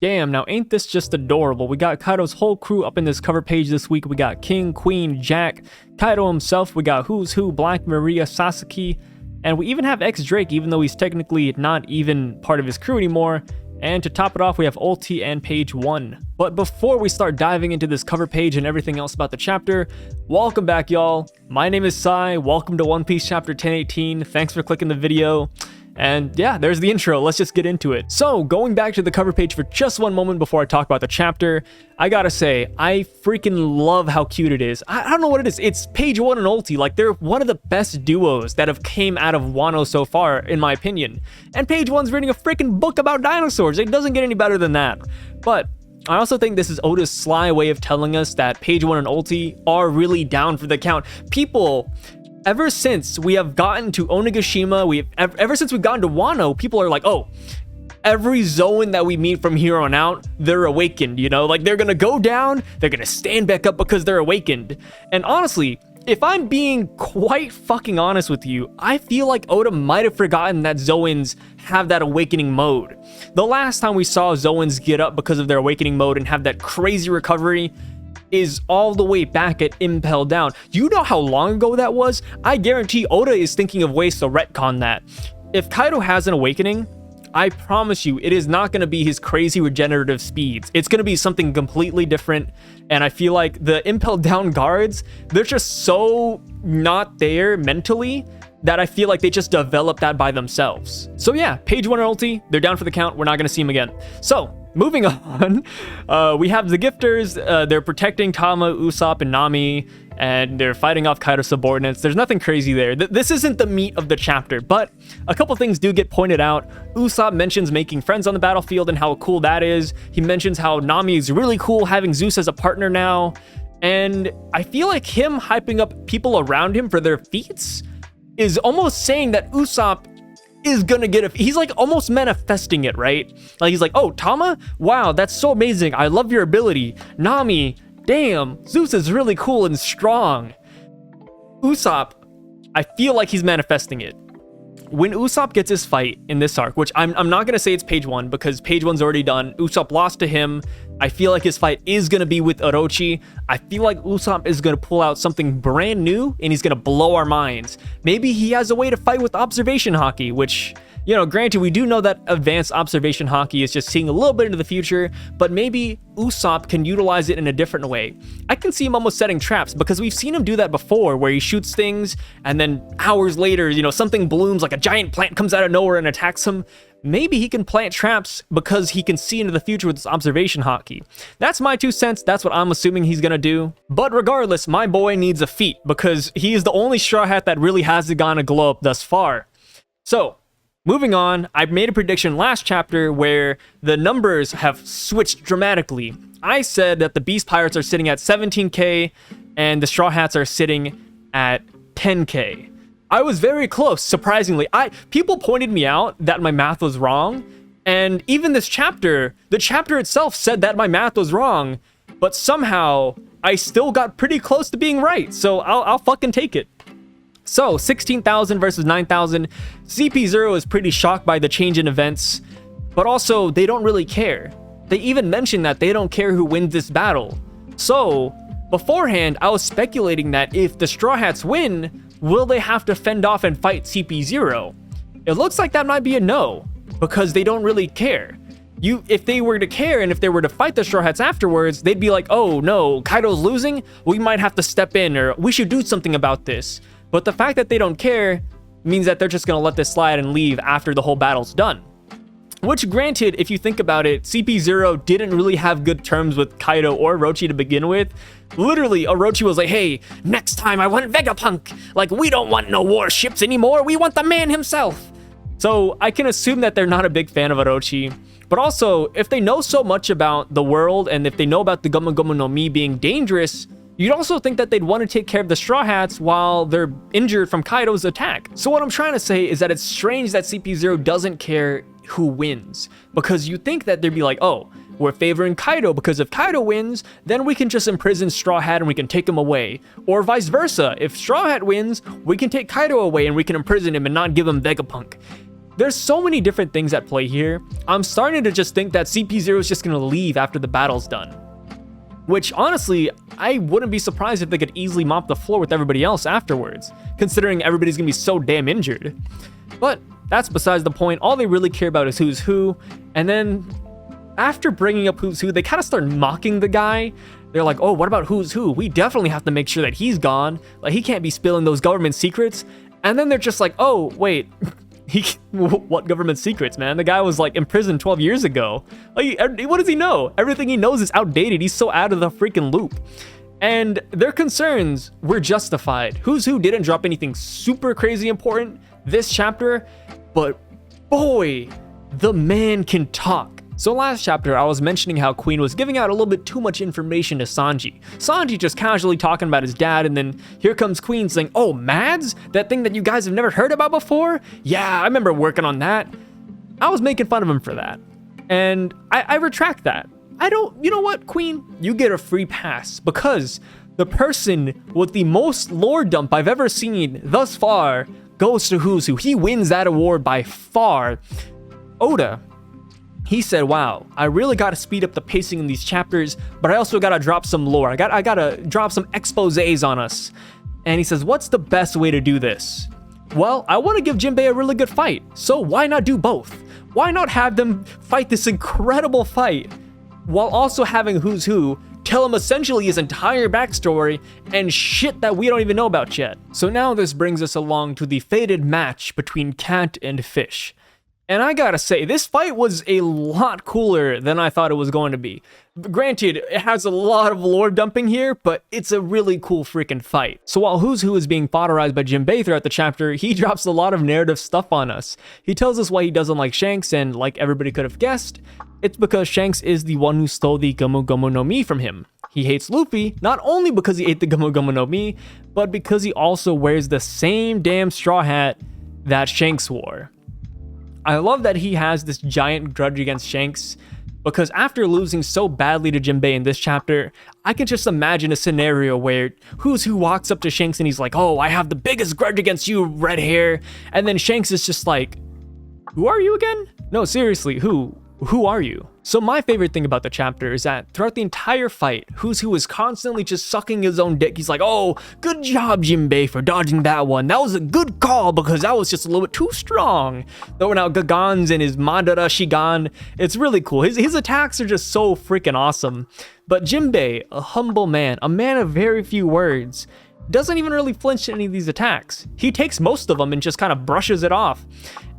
Damn, now ain't this just adorable? We got Kaido's whole crew up in this cover page this week. We got King, Queen, Jack, Kaido himself. We got Who's Who, Black Maria, Sasaki. And we even have X-Drake, even though he's technically not even part of his crew anymore. And to top it off, we have Ulti and page 1. But before we start diving into this cover page and everything else about the chapter, welcome back, y'all. My name is Sai. Welcome to One Piece Chapter 1018. Thanks for clicking the video. And yeah, there's the intro. Let's just get into it. So, going back to the cover page for just one moment before I talk about the chapter, I gotta say, I freaking love how cute it is. I don't know what it is. It's page 1 and Ulti. Like, they're one of the best duos that have came out of Wano so far, in my opinion. And page 1's reading a freaking book about dinosaurs. It doesn't get any better than that. But I also think this is Oda's sly way of telling us that page 1 and Ulti are really down for the count. People, ever since we have gotten to Onigashima, ever since we've gotten to Wano, people are like, oh, every Zoan that we meet from here on out, they're awakened, you know? Like, they're gonna go down, they're gonna stand back up because they're awakened. And honestly, if I'm being quite fucking honest with you, I feel like Oda might have forgotten that Zoans have that awakening mode. The last time we saw Zoans get up because of their awakening mode and have that crazy recovery is all the way back at Impel Down. You know how long ago that was? I guarantee Oda is thinking of ways to retcon that. If Kaido has an awakening, I promise you, it is not going to be his crazy regenerative speeds. It's going to be something completely different. And I feel like the Impel Down guards, they're just so not there mentally that I feel like they just developed that by themselves. So yeah, page 1 and Ulti, they're down for the count. We're not going to see them again. So, moving on, we have the Gifters. They're protecting Tama, Ussop, and Nami, and they're fighting off Kaido's subordinates. There's nothing crazy there. This isn't the meat of the chapter, but a couple things do get pointed out. Ussop mentions making friends on the battlefield and how cool that is. He mentions how Nami is really cool having Zeus as a partner now, and I feel like him hyping up people around him for their feats is almost saying that Ussop is gonna get he's like almost manifesting it, right? Like, he's like, oh, Tama, wow, that's so amazing, I love your ability. Nami, damn, Zeus is really cool and strong. Ussop, I feel like he's manifesting it. When Ussop gets his fight in this arc, which I'm not gonna say it's page 1 because page 1's already done. Ussop lost to him. I feel like his fight is gonna be with Orochi. I feel like Ussop is gonna pull out something brand new and he's gonna blow our minds. Maybe he has a way to fight with observation haki, which, you know, granted, we do know that advanced observation haki is just seeing a little bit into the future, but maybe Ussop can utilize it in a different way. I can see him almost setting traps because we've seen him do that before, where he shoots things and then hours later, you know, something blooms, like a giant plant comes out of nowhere and attacks him. Maybe he can plant traps because he can see into the future with his observation haki. That's my 2 cents. That's what I'm assuming he's gonna do. But regardless, my boy needs a feat because he is the only Straw Hat that really hasn't gone a glow up thus far. So, moving on, I made a prediction last chapter where the numbers have switched dramatically. I said that the Beast Pirates are sitting at 17k and the Straw Hats are sitting at 10k. I was very close, surprisingly. People pointed me out that my math was wrong, and even this chapter, the chapter itself said that my math was wrong, but somehow I still got pretty close to being right, so I'll fucking take it. So, 16,000 versus 9,000. CP0 is pretty shocked by the change in events, but also they don't really care. They even mention that they don't care who wins this battle. So, beforehand, I was speculating that if the Straw Hats win, will they have to fend off and fight CP0? It looks like that might be a no, because they don't really care. If they were to care and if they were to fight the Straw Hats afterwards, they'd be like, oh no, Kaido's losing? We might have to step in, or we should do something about this. But the fact that they don't care means that they're just gonna let this slide and leave after the whole battle's done. Which, granted, if you think about it, CP0 didn't really have good terms with Kaido or Orochi to begin with. Literally, Orochi was like, hey, next time I want Vegapunk. Like, we don't want no warships anymore. We want the man himself. So I can assume that they're not a big fan of Orochi. But also, if they know so much about the world and if they know about the Gomu Gomu no Mi being dangerous, you'd also think that they'd want to take care of the Straw Hats while they're injured from Kaido's attack. So what I'm trying to say is that it's strange that CP0 doesn't care who wins, because you think that they'd be like, oh, we're favoring Kaido because if Kaido wins, then we can just imprison Straw Hat and we can take him away. Or vice versa, if Straw Hat wins, we can take Kaido away and we can imprison him and not give him Vegapunk. There's so many different things at play here. I'm starting to just think that CP0 is just gonna leave after the battle's done. Which, honestly, I wouldn't be surprised if they could easily mop the floor with everybody else afterwards, considering everybody's gonna be so damn injured. But that's besides the point. All they really care about is who's who, and then after bringing up who's who, they kind of start mocking the guy. They're like, oh, what about who's who? We definitely have to make sure that he's gone. Like, he can't be spilling those government secrets. And then they're just like, oh, wait. What government secrets, man? The guy was like imprisoned 12 years ago. Like, what does he know? Everything he knows is outdated. He's so out of the freaking loop. And their concerns were justified. Who's who didn't drop anything super crazy important this chapter, but boy, the man can talk. So last chapter, I was mentioning how Queen was giving out a little bit too much information to Sanji. Sanji just casually talking about his dad, and then here comes Queen saying, oh, Mads? That thing that you guys have never heard about before? Yeah, I remember working on that. I was making fun of him for that. And I retract that. You know what, Queen? You get a free pass, because the person with the most lore dump I've ever seen thus far goes to who's who. He wins that award by far. Oda. He said, wow, I really got to speed up the pacing in these chapters, but I also got to drop some lore. I got to drop some exposés on us. And he says, what's the best way to do this? Well, I want to give Jimbei a really good fight, so why not do both? Why not have them fight this incredible fight while also having who's who tell him essentially his entire backstory and shit that we don't even know about yet. So now this brings us along to the fated match between Cat and Fish. And I gotta say, this fight was a lot cooler than I thought it was going to be. Granted, it has a lot of lore dumping here, but it's a really cool freaking fight. So while who's who is being fodderized by Jimbei throughout the chapter, he drops a lot of narrative stuff on us. He tells us why he doesn't like Shanks, and like everybody could have guessed, it's because Shanks is the one who stole the Gomu Gomu no Mi from him. He hates Luffy, not only because he ate the Gomu Gomu no Mi, but because he also wears the same damn straw hat that Shanks wore. I love that he has this giant grudge against Shanks, because after losing so badly to Jimbei in this chapter, I can just imagine a scenario where who's who walks up to Shanks and he's like, oh, I have the biggest grudge against you, red hair, and then Shanks is just like, who are you again? No, seriously, who are you? So my favorite thing about the chapter is that throughout the entire fight, who's who is constantly just sucking his own dick. He's like, oh, good job, Jimbei, for dodging that one. That was a good call because that was just a little bit too strong. Throwing out Gagans and his Madara Shigan. It's really cool. His attacks are just so freaking awesome. But Jimbei, a humble man, a man of very few words, doesn't even really flinch at any of these attacks. He takes most of them and just kind of brushes it off.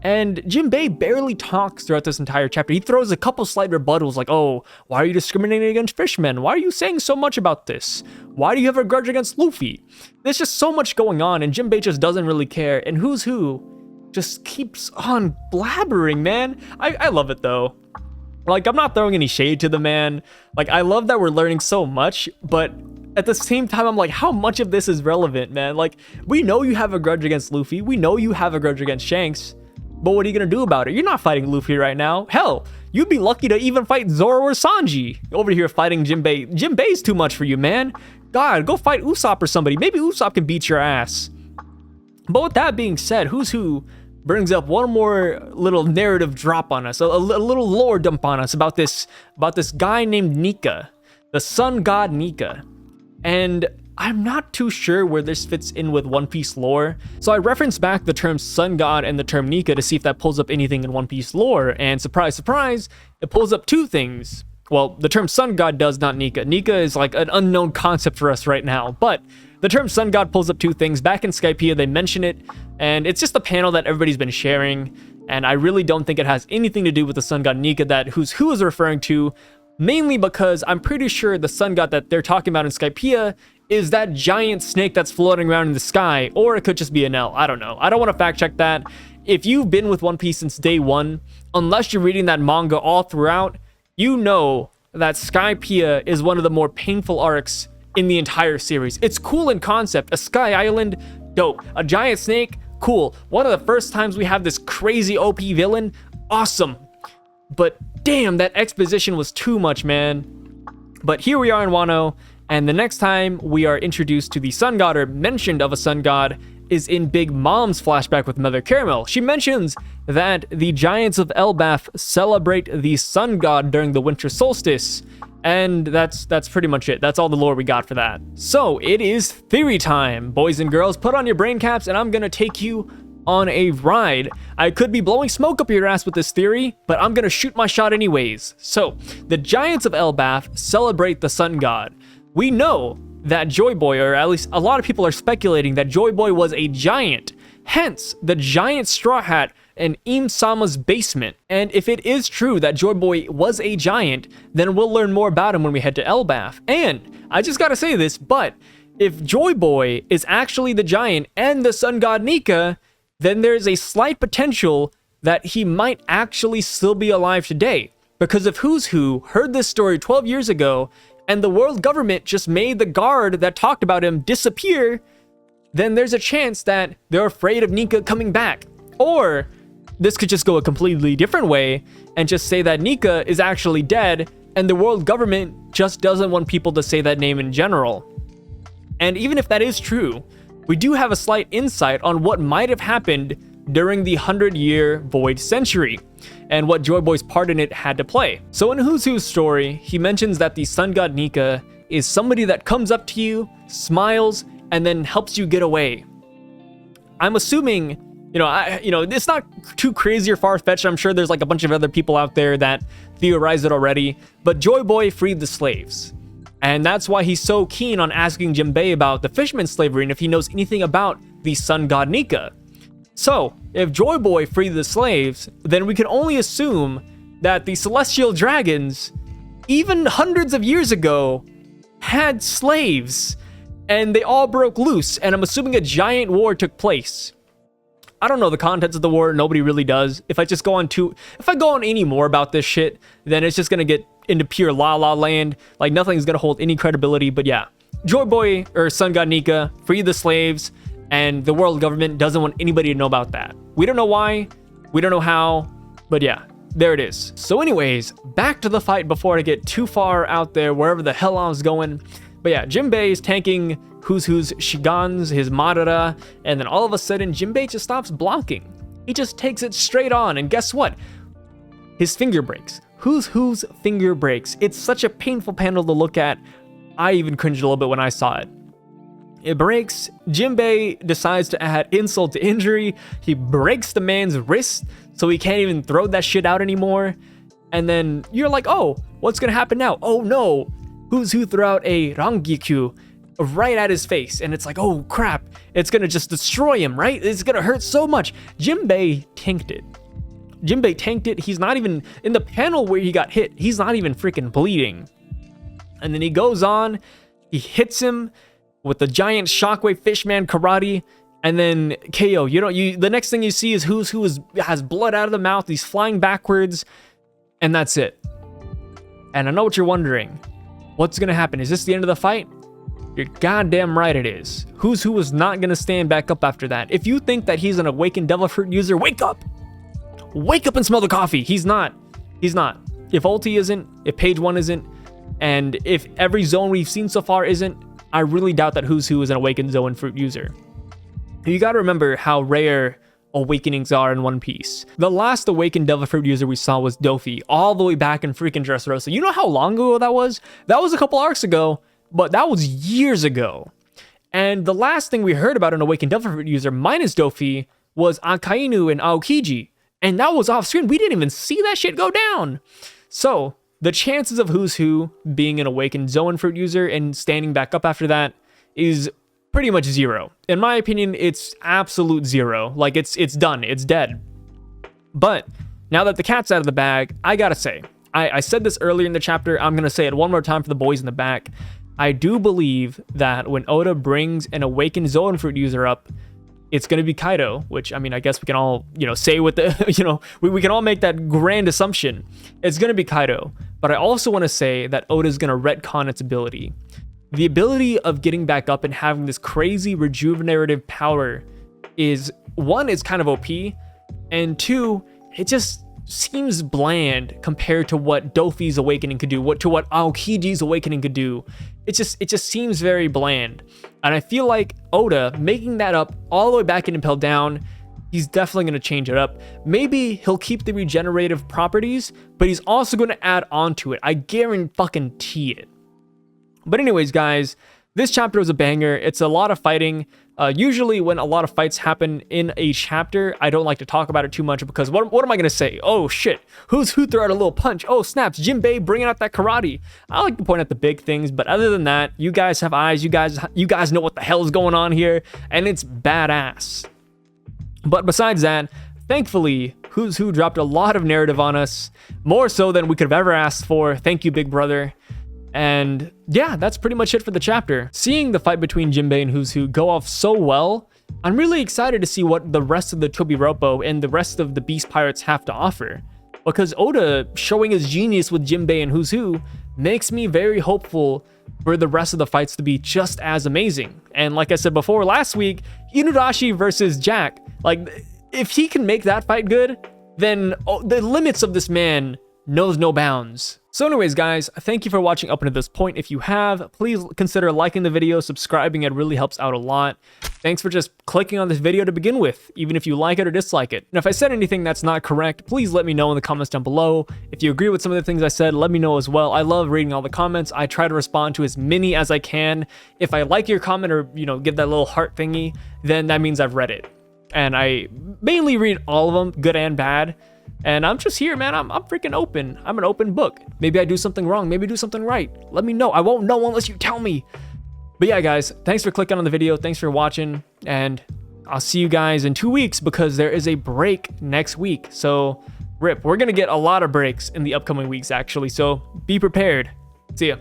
And Jimbei barely talks throughout this entire chapter. He throws a couple slight rebuttals like, oh, why are you discriminating against fishmen? Why are you saying so much about this? Why do you have a grudge against Luffy? There's just so much going on, and Jimbei just doesn't really care. And who's who just keeps on blabbering, man. I love it, though. Like, I'm not throwing any shade to the man. Like, I love that we're learning so much, but at the same time, I'm like, how much of this is relevant, man? Like, we know you have a grudge against Luffy. We know you have a grudge against Shanks. But what are you gonna do about it? You're not fighting Luffy right now. Hell, you'd be lucky to even fight Zoro or Sanji. Over here fighting Jimbei. Jimbei's too much for you, man. God, go fight Ussop or somebody. Maybe Ussop can beat your ass. But with that being said, who's who brings up one more little narrative drop on us, a little lore dump on us about this guy named Nika, the Sun God Nika. And I'm not too sure where this fits in with One Piece lore, so I referenced back the term Sun God and the term Nika to see if that pulls up anything in One Piece lore, and surprise, surprise, it pulls up two things. Well, the term Sun God does, not Nika. Nika is like an unknown concept for us right now, but the term Sun God pulls up two things. Back in Skypiea, they mention it, and it's just a panel that everybody's been sharing, and I really don't think it has anything to do with the Sun God Nika that who is referring to, mainly because I'm pretty sure the Sun God that they're talking about in Skypiea is that giant snake that's floating around in the sky, or it could just be an L. I don't know. I don't want to fact check that. If you've been with One Piece since day one, unless you're reading that manga all throughout, you know that Skypiea is one of the more painful arcs in the entire series. It's cool in concept. A sky island, dope. A giant snake, cool. One of the first times we have this crazy OP villain, awesome. But damn, that exposition was too much, man. But here we are in Wano, and the next time we are introduced to the Sun God, or mentioned of a Sun God, is in Big Mom's flashback with Mother Caramel. She mentions that the Giants of Elbaf celebrate the sun god during the winter solstice, and that's pretty much it. That's all the lore we got for that. So it is theory time, boys and girls. Put on your brain caps, and I'm gonna take you on a ride. I could be blowing smoke up your ass with this theory, but I'm gonna shoot my shot anyways. So the Giants of Elbaf celebrate the sun god. We know that Joyboy, or at least a lot of people are speculating that Joyboy was a giant, hence the giant straw hat in Im-sama's basement. And if it is true that Joyboy was a giant, then we'll learn more about him when we head to Elbaf. And I just gotta say this, but if Joyboy is actually the giant and the Sun God Nika, then there's a slight potential that he might actually still be alive today. Because if Who's Who heard this story 12 years ago, and the world government just made the guard that talked about him disappear, then there's a chance that they're afraid of Nika coming back. Or this could just go a completely different way and just say that Nika is actually dead and the world government just doesn't want people to say that name in general. And even if that is true, we do have a slight insight on what might have happened during the 100-year Void Century, and what Joyboy's part in it had to play. So in Who's Who's story, he mentions that the Sun God Nika is somebody that comes up to you, smiles, and then helps you get away. I'm assuming, it's not too crazy or far-fetched. I'm sure there's like a bunch of other people out there that theorize it already, but Joyboy freed the slaves. And that's why he's so keen on asking Jimbei about the fisherman's slavery and if he knows anything about the Sun God Nika. So, if Joyboy freed the slaves, then we can only assume that the celestial dragons, even hundreds of years ago, had slaves, and they all broke loose, and I'm assuming a giant war took place. I don't know the contents of the war, nobody really does. If I go on any more about this shit, then it's just gonna get into pure la la land, like nothing's gonna hold any credibility. But yeah, Joyboy, or Sun God Nika, freed the slaves, and the world government doesn't want anybody to know about that. We don't know why, we don't know how, but yeah, there it is. So anyways, back to the fight before I get too far out there, wherever the hell I was going. But yeah, Jimbei is tanking Who's Who's Shigans, his Madara, and then all of a sudden, Jimbei just stops blocking. He just takes it straight on, and guess what? His finger breaks. Who's Who's finger breaks. It's such a painful panel to look at. I even cringed a little bit when I saw it. It breaks. Jimbei decides to add insult to injury. He breaks the man's wrist so he can't even throw that shit out anymore. And then you're like, oh, what's gonna happen now? Oh no, Who's Who threw out a Rangikyu right at his face. And it's like, oh crap, it's gonna just destroy him, right? It's gonna hurt so much. Jimbei tanked it. He's not even, in the panel where he got hit, he's not even freaking bleeding. And then he goes on, he hits him with the giant shockwave fishman karate, and then KO. The next thing you see is Who's Who has blood out of the mouth, he's flying backwards, and that's it. And I know what you're wondering. What's gonna happen? Is this the end of the fight? You're goddamn right it is. Who's Who is not gonna stand back up after that. If you think that he's an awakened devil fruit user, wake up! Wake up and smell the coffee! He's not. If ulti isn't, if page 1 isn't, and if every zone we've seen so far isn't, I really doubt that Who's Who is an awakened Zoan fruit user. You gotta remember how rare awakenings are in One Piece. The last awakened devil fruit user we saw was Dofi, all the way back in freaking Dressrosa. You know how long ago that was? That was a couple arcs ago, but that was years ago. And the last thing we heard about an awakened devil fruit user minus Dofi was Akainu and Aokiji. And that was off screen. We didn't even see that shit go down. So the chances of Who's Who being an awakened Zoan fruit user and standing back up after that is pretty much zero. In my opinion, it's absolute zero. Like, it's done. It's dead. But now that the cat's out of the bag, I gotta say, I said this earlier in the chapter, I'm gonna say it one more time for the boys in the back. I do believe that when Oda brings an awakened Zoan fruit user up, it's going to be Kaido, which, I mean, I guess we can all, say with the, we can all make that grand assumption. It's going to be Kaido. But I also want to say that Oda's going to retcon its ability. The ability of getting back up and having this crazy rejuvenative power is, one, it's kind of OP, and two, it just seems bland compared to what Dofi's awakening could do, what Aokiji's awakening could do. It just seems very bland. And I feel like Oda making that up all the way back in Impel Down, he's definitely going to change it up. Maybe he'll keep the regenerative properties, but he's also going to add on to it. I guarantee it. But anyways, guys, this chapter was a banger. It's a lot of fighting. Usually when a lot of fights happen in a chapter, I don't like to talk about it too much because what am I going to say? Oh shit, who's who threw out a little punch? Oh snaps, Jimbei bringing out that karate. I like to point out the big things, but other than that, you guys have eyes. You guys know what the hell is going on here, and it's badass. But besides that, thankfully, Who's Who dropped a lot of narrative on us, more so than we could have ever asked for. Thank you, big brother. And yeah, that's pretty much it for the chapter. Seeing the fight between Jimbei and Who's Who go off so well, I'm really excited to see what the rest of the Tobiroppo and the rest of the Beast Pirates have to offer. Because Oda showing his genius with Jimbei and Who's Who makes me very hopeful for the rest of the fights to be just as amazing. And like I said before last week, Inudashi versus Jack, like if he can make that fight good, then the limits of this man knows no bounds. So anyways, guys, thank you for watching up until this point. If you have, please consider liking the video, subscribing. It really helps out a lot. Thanks for just clicking on this video to begin with, even if you like it or dislike it. And if I said anything that's not correct, please let me know in the comments down below. If you agree with some of the things I said, let me know as well. I love reading all the comments. I try to respond to as many as I can. If I like your comment or, give that little heart thingy, then that means I've read it. And I mainly read all of them, good and bad. And I'm just here, man. I'm freaking open. I'm an open book. Maybe I do something wrong. Maybe I do something right. Let me know. I won't know unless you tell me. But yeah, guys, thanks for clicking on the video. Thanks for watching. And I'll see you guys in 2 weeks because there is a break next week. So, rip. We're going to get a lot of breaks in the upcoming weeks, actually. So, be prepared. See ya.